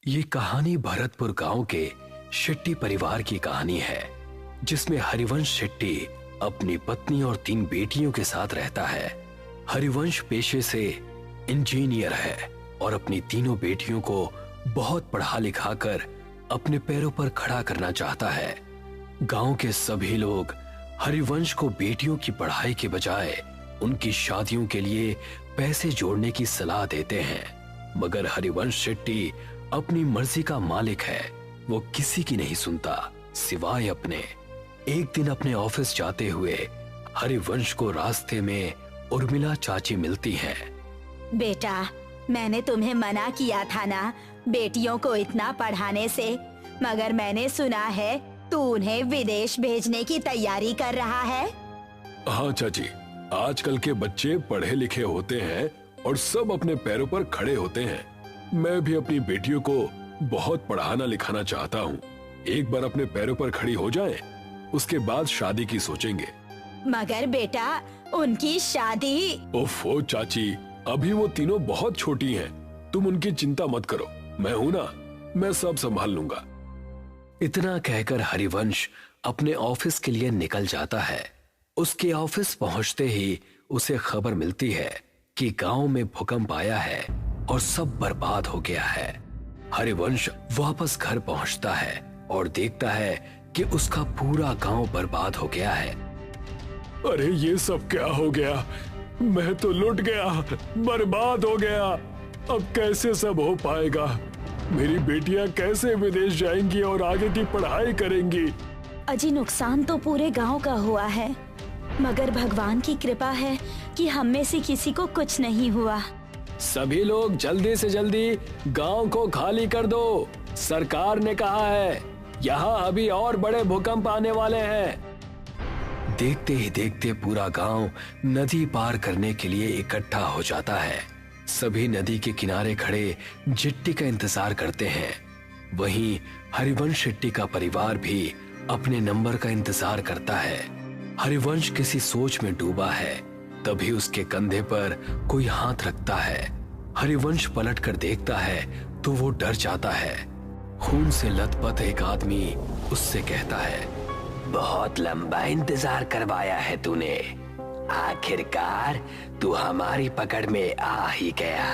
ये कहानी भरतपुर गांव के शेट्टी परिवार की कहानी है, जिसमें हरिवंश शेट्टी अपनी पत्नी और 3 बेटियों के साथ रहता है। हरिवंश पेशे से इंजीनियर है और अपनी तीनों बेटियों को बहुत पढ़ा लिखा कर अपने पैरों पर खड़ा करना चाहता है। गांव के सभी लोग हरिवंश को बेटियों की पढ़ाई के बजाय उनकी शादियों के लिए पैसे जोड़ने की सलाह देते हैं, मगर हरिवंश शेट्टी अपनी मर्जी का मालिक है। वो किसी की नहीं सुनता सिवाय अपने। एक दिन अपने ऑफिस जाते हुए हरिवंश को रास्ते में उर्मिला चाची मिलती हैं। बेटा, मैंने तुम्हें मना किया था ना बेटियों को इतना पढ़ाने से, मगर मैंने सुना है तू उन्हें विदेश भेजने की तैयारी कर रहा है। हाँ चाची, आजकल के बच्चे पढ़े लिखे होते हैं और सब अपने पैरों पर खड़े होते हैं। मैं भी अपनी बेटियों को बहुत पढ़ाना लिखाना चाहता हूँ। एक बार अपने पैरों पर खड़ी हो जाएं, उसके बाद शादी की सोचेंगे। मगर बेटा, उनकी शादी। ओफो चाची, अभी वो तीनों बहुत छोटी हैं। तुम उनकी चिंता मत करो, मैं हूँ ना, मैं सब संभाल लूंगा। इतना कहकर हरिवंश अपने ऑफिस के लिए निकल जाता है। उसके ऑफिस पहुंचते ही उसे खबर मिलती है कि गांव में भूकंप आया है और सब बर्बाद हो गया है। हरिवंश वापस घर पहुंचता है और देखता है कि उसका पूरा गांव बर्बाद हो गया है। अरे ये सब क्या हो गया? मैं तो लुट गया, बर्बाद हो गया। अब कैसे सब हो पाएगा? मेरी बेटियां कैसे विदेश जाएंगी और आगे की पढ़ाई करेंगी? अजी, नुकसान तो पूरे गांव का हुआ है, मगर भगवान की कृपा है कि हम में से किसी को कुछ नहीं हुआ। सभी लोग जल्दी से जल्दी गांव को खाली कर दो। सरकार ने कहा है यहाँ अभी और बड़े भूकंप आने वाले हैं। देखते ही देखते पूरा गांव नदी पार करने के लिए इकट्ठा हो जाता है। सभी नदी के किनारे खड़े जिट्टी का इंतजार करते हैं। वहीं हरिवंश शेट्टी का परिवार भी अपने नंबर का इंतजार करता है। हरिवंश किसी सोच में डूबा है, तभी उसके कंधे पर कोई हाथ रखता है। हरिवंश पलट कर देखता है तो वो डर जाता है। खून से लथपथ एक आदमी उससे कहता है, बहुत लंबा इंतजार करवाया है तूने, आखिरकार तू हमारी पकड़ में आ ही गया।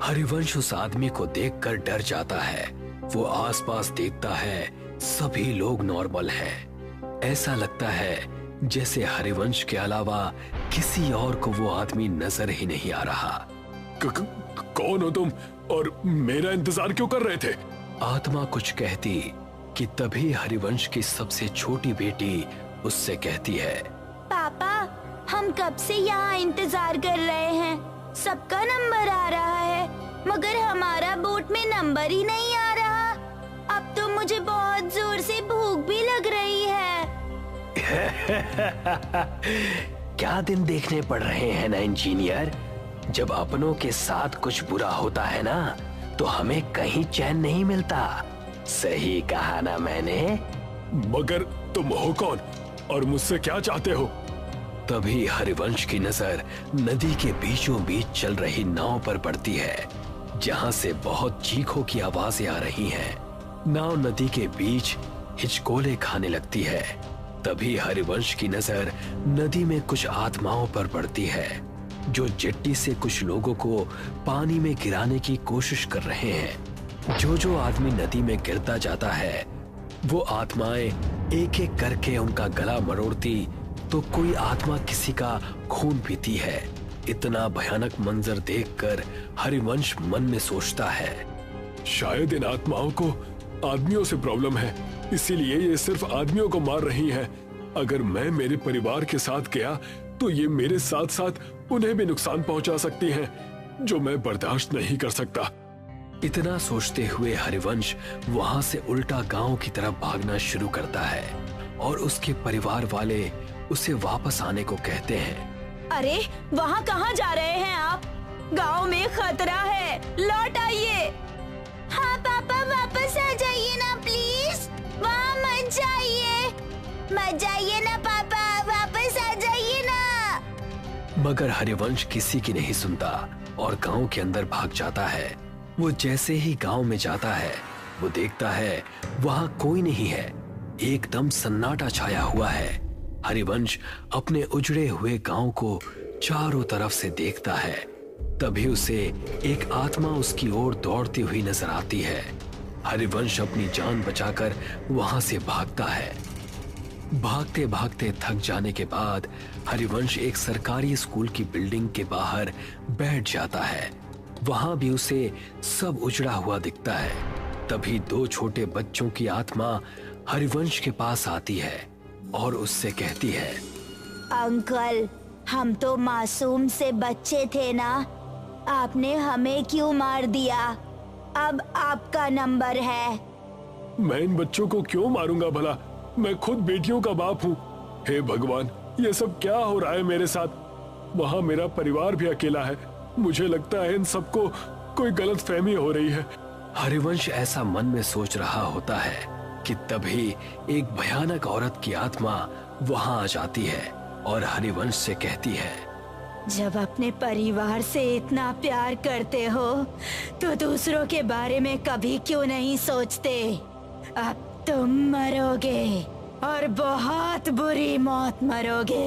हरिवंश उस आदमी को देखकर डर जाता है। वो आसपास देखता है, सभी लोग नॉर्मल हैं। ऐसा लगता है जैसे हरिवंश के अलावा किसी और को वो आदमी नजर ही नहीं आ रहा। कौन हो तुम और मेरा इंतजार क्यों कर रहे थे? आत्मा कुछ कहती कि तभी हरिवंश की सबसे छोटी बेटी उससे कहती है, पापा, हम कब से यहाँ इंतजार कर रहे हैं। सबका नंबर आ रहा है, मगर हमारा बोट में नंबर ही नहीं आ रहा। अब तो मुझे बहुत जोर से भूख भी लग रही है। क्या दिन देखने पड़ रहे हैं ना इंजीनियर। जब अपनों के साथ कुछ बुरा होता है ना, तो हमें कहीं चैन नहीं मिलता। सही कहा ना मैंने? मगर तुम हो कौन और मुझसे क्या चाहते हो? तभी हरिवंश की नजर नदी के बीचों बीच चल रही नाव पर पड़ती है, जहां से बहुत चीखों की आवाजें आ रही हैं। नाव नदी के बीच हिचकोले खाने लगती है। तभी हरिवंश की नजर नदी में कुछ आत्माओं पर पड़ती है, जो जेट्टी से कुछ लोगों को पानी में गिराने की कोशिश कर रहे हैं। जो आदमी नदी में गिरता जाता है, वो आत्माएं एक एक करके उनका गला मरोड़ती, तो कोई आत्मा किसी का खून पीती है। इतना भयानक मंजर देखकर हरिवंश मन में सोचता है, शायद इन आत्माओं को आदमियों से प्रॉब्लम है, इसीलिए ये सिर्फ आदमियों को मार रही हैं। अगर मैं मेरे परिवार के साथ गया तो ये मेरे साथ साथ उन्हें भी नुकसान पहुंचा सकती हैं, जो मैं बर्दाश्त नहीं कर सकता। इतना सोचते हुए हरिवंश वहां से उल्टा गांव की तरफ भागना शुरू करता है और उसके परिवार वाले उसे वापस आने को कहते हैं। अरे, वहाँ कहाँ जा रहे हैं आप? गांव में खतरा है, लौट आइए। हाँ पापा, वापस आ जाइए ना प्लीज। वहाँ मत जाइए ना पापा, वापस आ जाइए ना। मगर हरिवंश किसी की नहीं सुनता और गांव के अंदर भाग जाता है। वो जैसे ही गांव में जाता है वो देखता है वहां कोई नहीं है। एकदम सन्नाटा छाया हुआ है। हरिवंश अपने उजड़े हुए गांव को चारों तरफ से देखता है। तभी उसे एक आत्मा उसकी ओर दौड़ती हुई नजर आती है। हरिवंश अपनी जान बचाकर वहां से भागता है। भागते भागते थक जाने के बाद हरिवंश एक सरकारी स्कूल की बिल्डिंग के बाहर बैठ जाता है। वहां भी उसे सब उजड़ा हुआ दिखता है। तभी दो छोटे बच्चों की आत्मा हरिवंश के पास आती है और उससे कहती है, अंकल, हम तो मासूम से बच्चे थे ना, आपने हमें क्यों मार दिया? अब आपका नंबर है। मैं इन बच्चों को क्यों मारूंगा भला? मैं खुद बेटियों का बाप हूँ। हे भगवान, ये सब क्या हो रहा है मेरे साथ? वहाँ मेरा परिवार भी अकेला है। मुझे लगता है इन सबको कोई गलतफहमी हो रही है। हरिवंश ऐसा मन में सोच रहा होता है कि तभी एक भयानक औरत की आत्मा वहां आ जाती है और हरिवंश से कहती है, जब अपने परिवार से इतना प्यार करते हो तो दूसरों के बारे में कभी क्यों नहीं सोचते? अब तुम मरोगे और बहुत बुरी मौत मरोगे।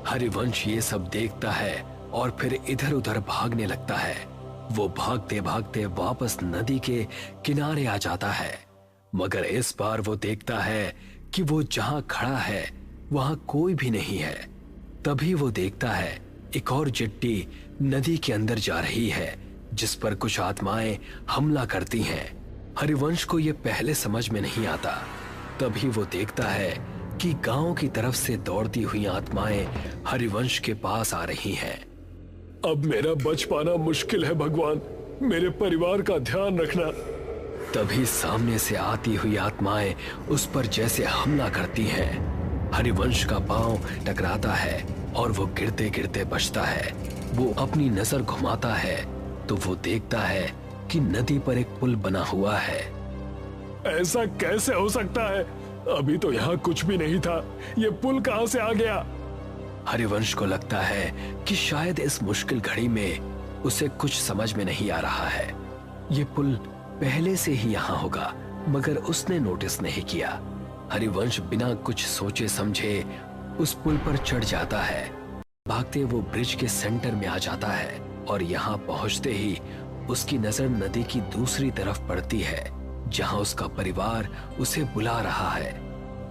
हरिवंश ये सब देखता है और फिर इधर उधर भागने लगता है। वो भागते भागते वापस नदी के किनारे आ जाता है, मगर इस बार वो देखता है कि वो जहां खड़ा है वहां कोई भी नहीं है। तभी वो देखता है एक और चिट्टी नदी के अंदर जा रही है जिस पर कुछ आत्माएं हमला करती हैं। हरिवंश को ये पहले समझ में नहीं आता। तभी वो देखता है कि गांव की तरफ से दौड़ती हुई आत्माएं हरिवंश के पास आ रही हैं। अब मेरा बच पाना मुश्किल है भगवान, मेरे परिवार का ध्यान रखना। तभी सामने से आती हुई आत्माएं उस पर जैसे हमला करती हैं। हरिवंश का पांव टकराता है और वो गिरते गिरते बचता है। वो अपनी नजर घुमाता है तो वो देखता है कि नदी पर एक पुल बना हुआ है। ऐसा कैसे हो सकता है? अभी तो यहाँ कुछ भी नहीं था, ये पुल कहाँ से आ गया? हरिवंश को लगता है कि शायद इस मुश्किल घड़ी में उसे कुछ समझ में नहीं आ रहा है। ये पुल पहले से ही यहाँ होगा, मगर उसने नोटिस नहीं किया। हरिवंश बिना कुछ सोचे समझे उस पुल पर चढ़ जाता है। भागते वो ब्रिज के सेंटर में आ जाता है और यहाँ पहुंचते ही उसकी नजर नदी की दूसरी तरफ पड़ती है जहाँ उसका परिवार उसे बुला रहा है।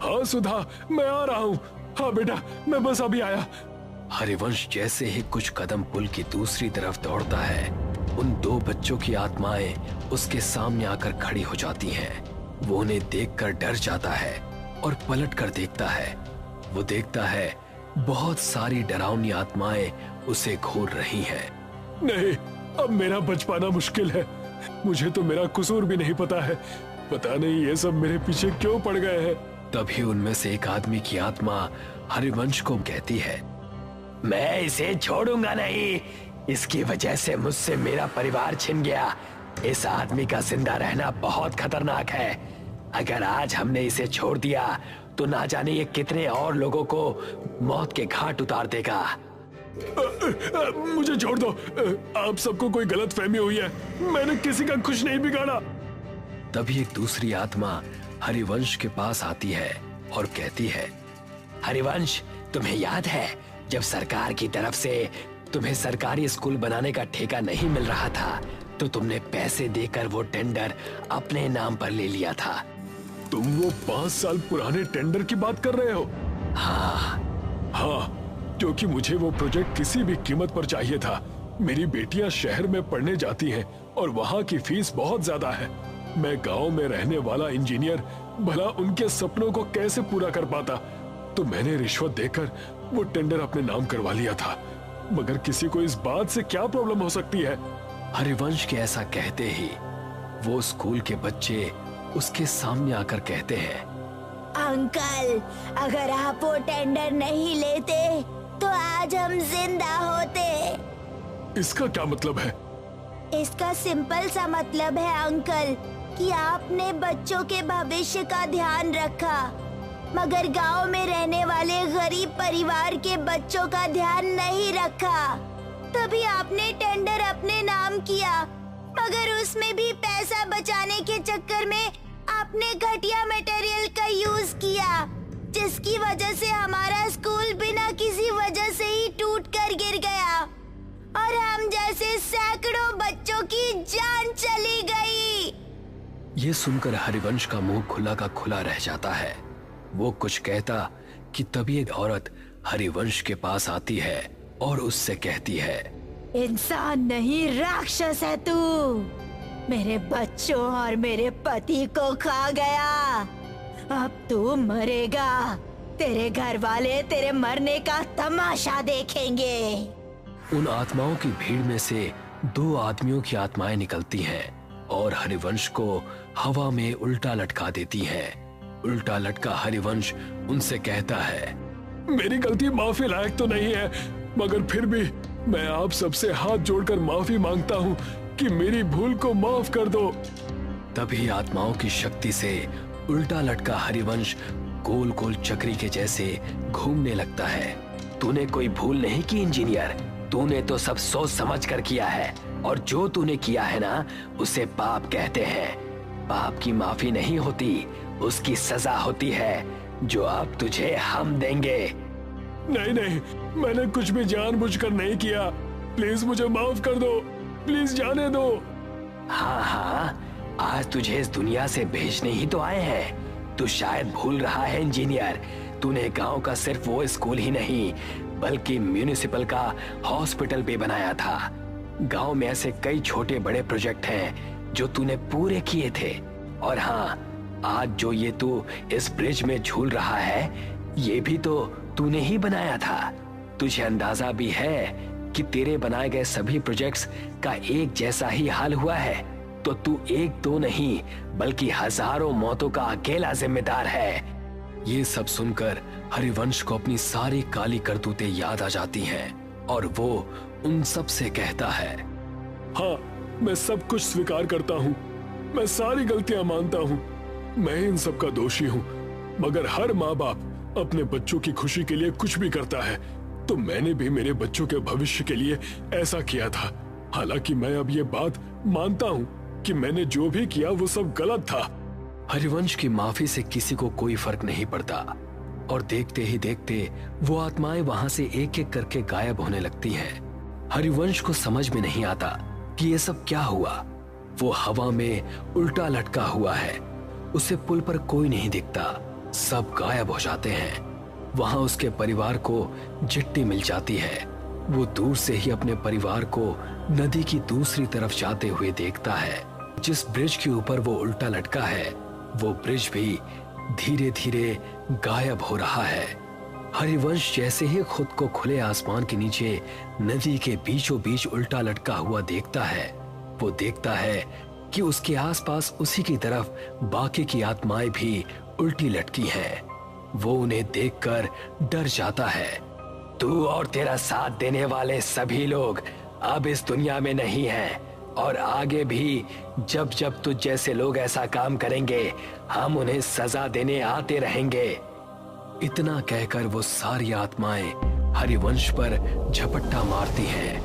हाँ सुधा, मैं आ रहा हूँ। हाँ बेटा, मैं बस अभी आया। हरिवंश जैसे ही कुछ कदम पुल की दूसरी तरफ दौड़ता है, उन दो बच्चों की आत्माएं उसके सामने आकर खड़ी हो जाती हैं। वो उन्हें देखकर डर जाता है और पलट कर देखता है। वो देखता है बहुत सारी डरावनी आत्माएं उसे घूर रही हैं। नहीं, अब मेरा बच पाना मुश्किल है। मुझे तो मेरा कसूर भी नहीं पता है। पता नहीं ये सब मेरे पीछे क्यों पड़ गए हैं। तभी उनमें से एक आदमी की आत्मा हरिवंश को कहती है, मैं इसे छोड़ूंगा नहीं। इसकी वजह से मुझसे मेरा परिवार छिन गया। इस आदमी का जिंदा रहना बहुत खतरनाक है। अगर आज हमने इसे छोड़ दिया तो ना जाने ये कितने और लोगों को मौत के घाट उतार देगा। मुझे छोड़ दो। आप सबको कोई गलतफहमी हुई है। मैंने किसी का कुछ नहीं बिगाड़ा। तभी एक दूसरी आत्मा हरिवंश के पास आती है और कहती है, हरिवंश, तुम्हें याद है जब सरकार की तरफ से तुम्हें सरकारी स्कूल बनाने का ठेका नहीं मिल रहा था तो तुमने पैसे देकर वो टेंडर अपने नाम पर ले लिया था। तुम वो 5 साल पुराने टेंडर की बात कर रहे हो? हाँ, क्योंकि मुझे वो प्रोजेक्ट किसी भी कीमत पर चाहिए था। मेरी बेटियां शहर में पढ़ने जाती हैं और वहाँ की फीस बहुत ज्यादा है। मैं गांव में रहने वाला इंजीनियर भला उनके सपनों को कैसे पूरा कर पाता? तो मैंने रिश्वत देकर वो टेंडर अपने नाम करवा लिया था। मगर किसी को इस बात से क्या प्रॉब्लम हो सकती है? हरिवंश के ऐसा कहते ही वो स्कूल के बच्चे उसके सामने आकर कहते हैं, अंकल, अगर आप वो टेंडर नहीं लेते तो आज हम जिंदा होते। इसका क्या मतलब है? इसका सिंपल सा मतलब है अंकल कि आपने बच्चों के भविष्य का ध्यान रखा, मगर गांव में रहने वाले गरीब परिवार के बच्चों का ध्यान नहीं रखा। तभी आपने टेंडर अपने नाम किया मगर उसमें भी पैसा बचाने के चक्कर में आपने घटिया मटेरियल का यूज किया, जिसकी वजह से हमारा स्कूल बिना किसी वजह से ही टूट कर गिर गया और हम जैसे सैकड़ों बच्चों की जान चली गई। ये सुनकर हरिवंश का मुंह खुला का खुला रह जाता है। वो कुछ कहता कि तभी एक औरत हरिवंश के पास आती है और उससे कहती है, इंसान नहीं राक्षस है तू। मेरे बच्चों और मेरे पति को खा गया, अब तू मरेगा। तेरे घर वाले तेरे मरने का तमाशा देखेंगे। उन आत्माओं की भीड़ में से 2 आदमियों की आत्माएं निकलती हैं और हरिवंश को हवा में उल्टा लटका देती हैं। उल्टा लटका हरिवंश उनसे कहता है, मेरी गलती माफी लायक तो नहीं है, मगर फिर भी मैं आप सबसे हाथ जोड़कर माफी मांगता हूँ कि मेरी भूल को माफ कर दो। तभी आत्माओं की शक्ति से उल्टा लटका हरिवंश गोल गोल चक्री के जैसे घूमने लगता है। तूने कोई भूल नहीं की इंजीनियर, तूने तो सब सोच समझ कर किया है और जो तूने किया है ना, उसे पाप कहते हैं। पाप की माफी नहीं होती, उसकी सजा होती है, जो अब तुझे हम देंगे। नहीं नहीं, मैंने कुछ भी जानबूझकर नहीं किया, प्लीज मुझे माफ कर दो, प्लीज जाने दो। हाँ हाँ, आज तुझे इस दुनिया से भेजने ही तो आए हैं। तू शायद भूल रहा है इंजीनियर, तूने गांव का सिर्फ वो स्कूल ही नहीं बल्कि म्यूनिसिपल का हॉस्पिटल भी बनाया था। गांव में ऐसे कई छोटे बड़े प्रोजेक्ट हैं जो तूने पूरे किए थे। और हाँ, आज जो ये तू इस ब्रिज में झूल रहा है, ये भी तो तूने ही बनाया था। तुझे अंदाजा भी है कि तेरे बनाए गए सभी प्रोजेक्ट्स का एक जैसा ही हाल हुआ है, तो तू 1-2 नहीं बल्कि हजारों मौतों का अकेला जिम्मेदार है। ये सब सुनकर हरिवंश को अपनी सारी काली करतूतें याद आ जाती हैं और वो उन सब से कहता है, हाँ, मैं सब कुछ स्वीकार करता हूँ, मैं सारी गलतियां मानता हूँ, मैं इन सब का दोषी हूँ। मगर हर माँ बाप अपने बच्चों की खुशी के लिए कुछ भी करता है, तो मैंने भी मेरे बच्चों के भविष्य के लिए ऐसा किया था। हालांकि मैं अब ये बात मानता हूँ कि मैंने जो भी किया वो सब गलत था। हरिवंश की माफी से किसी को कोई फर्क नहीं पड़ता और देखते ही देखते वो आत्माएं वहां से एक एक करके गायब होने लगती हैं। हरिवंश को समझ में नहीं आता कि ये सब क्या हुआ। वो हवा में उल्टा लटका हुआ है, उसे पुल पर कोई नहीं दिखता, सब गायब हो जाते हैं। वहां उसके परिवार को चिट्ठी मिल जाती है। वो दूर से ही अपने परिवार को नदी की दूसरी तरफ जाते हुए देखता है। जिस ब्रिज के ऊपर वो उल्टा लटका है, वो ब्रिज भी धीरे धीरे गायब हो रहा है। हरिवंश जैसे ही खुद को खुले आसमान के नीचे नदी के बीचों बीच उल्टा लटका हुआ देखता है, वो देखता है कि उसके आसपास उसी की तरफ बाकी की आत्माएं भी उल्टी लटकी हैं। वो उन्हें देखकर डर जाता है। तू और तेरा साथ देने वाले सभी लोग अब इस दुनिया में नहीं हैं और आगे भी जब जब तुझ जैसे लोग ऐसा काम करेंगे, हम उन्हें सजा देने आते रहेंगे। इतना कहकर वो सारी आत्माएं हरिवंश पर झपट्टा मारती हैं